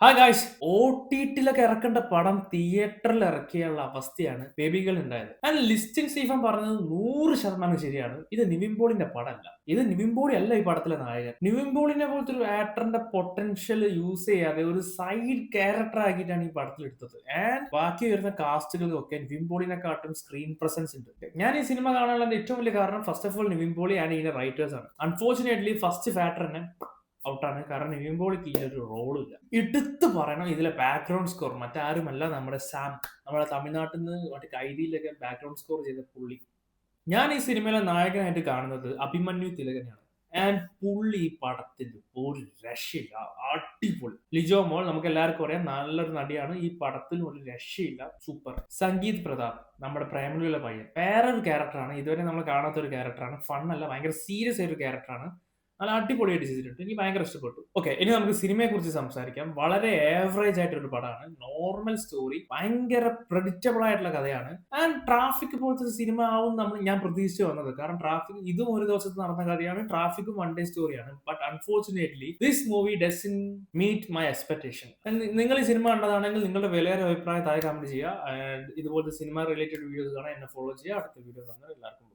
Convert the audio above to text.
Hi guys OTT-ലൊക്കെ ഇറക്കേണ്ട പടം തിയേറ്ററിൽ ഇറക്കിയുള്ള അവസ്ഥയാണ് ബേബി ഗേൾ ഉണ്ടായത്. ആൻഡ് ലിസ്റ്റിൻ സ്റ്റീഫൻ പറഞ്ഞത് 100% ശരിയാണ്. ഇത് നിവിൻ പോളിന്റെ പടമല്ല. ഇത് നിവിൻ പോളി അല്ല ഈ പടത്തിലെ നായകൻ. നിവിൻ പോളിനെ പോലത്തെ ഒരു ആക്ടറിന്റെ പൊട്ടൻഷ്യൽ യൂസ് ചെയ്യാതെ ഒരു സൈഡ് ക്യാരക്ടർ ആക്കിയിട്ടാണ് ഈ പടത്തിൽ എടുത്തത്. ആൻഡ് ബാക്കി വരുന്ന കാസ്റ്റുകൾക്കൊക്കെ നിവിൻ പോളിനെക്കാട്ടും സ്ക്രീൻ പ്രസൻസ് ഉണ്ട്. ഞാൻ ഈ സിനിമ കാണാനുള്ള ഏറ്റവും വലിയ കാരണം first of all Nivin Pauly and ഇതിന്റെ റൈറ്റേഴ്സ് ആണ്. അൺഫോർച്ചുനേറ്റ്ലി ഫസ്റ്റ് ഫാക്ടറിനെ ഔട്ടാണ്. കാരണം നിവിൻ പോളിക്ക് ഇതിലൊരു റോളില്ല. എടുത്തു പറയണം ഇതിലെ ബാക്ക്ഗ്രൗണ്ട് സ്കോർ മറ്റാരുമല്ല നമ്മുടെ സാം. നമ്മുടെ തമിഴ്നാട്ടിൽ നിന്ന് മറ്റേ കൈദിയിലൊക്കെ ബാക്ക്ഗ്രൗണ്ട് സ്കോർ ചെയ്ത പുള്ളി. ഞാൻ ഈ സിനിമയിലെ നായകനായിട്ട് കാണുന്നത് അഭിമന്യു തിലകനെയാണ്. ആൻഡ് പുള്ളി ഈ പടത്തിൽ ഒരു രക്ഷയില്ല. അടിപൊളി. ലിജോ മോൾ നമുക്ക് എല്ലാവർക്കും അറിയാം നല്ലൊരു നടിയാണ്. ഈ പടത്തിൽ ഒരു രക്ഷയില്ല. സൂപ്പർ. സംഗീത് പ്രതാപ് നമ്മുടെ പ്രേമലുള്ള പയ്യൻ വേറൊരു ക്യാരക്ടറാണ്. ഇതുവരെ നമ്മൾ കാണാത്ത ഒരു ക്യാരക്ടറാണ്. ഫണ്ണല്ല, ഭയങ്കര സീരിയസ് ആയ ഒരു ക്യാരക്ടറാണ്. നല്ല അടിപൊളിയായിട്ട് ചെയ്തിട്ടുണ്ട്. എനിക്ക് ഭയങ്കര ഇഷ്ടപ്പെട്ടു. ഓക്കെ, ഇനി നമുക്ക് സിനിമയെ കുറിച്ച് സംസാരിക്കാം. വളരെ ആവറേജ് ആയിട്ടൊരു പടമാണ്. നോർമൽ സ്റ്റോറി, ഭയങ്കര പ്രഡിക്റ്റബിൾ ആയിട്ടുള്ള കഥയാണ്. ആൻഡ് ട്രാഫിക് പോലത്തെ ഒരു സിനിമ ആവും ഞാൻ പ്രതീക്ഷിച്ചു വന്നത്. കാരണം ട്രാഫിക് ഇതും ഒരു ദിവസത്ത് നടന്ന കഥയാണ്. ട്രാഫിക്കും വൺ ഡേ സ്റ്റോറിയാണ്. But unfortunately this movie doesn't meet my expectation. നിങ്ങൾ ഈ സിനിമ കണ്ടതാണെങ്കിൽ നിങ്ങളുടെ വിലയേറെ അഭിപ്രായം താഴെ കമന്റ് ചെയ്യുക. ആൻഡ് ഇതുപോലത്തെ സിനിമ റിലേറ്റഡ് വീഡിയോസ് കാണാൻ എന്നെ ഫോളോ ചെയ്യുക. അടുത്ത വീഡിയോ കാണാൻ എല്ലാവർക്കും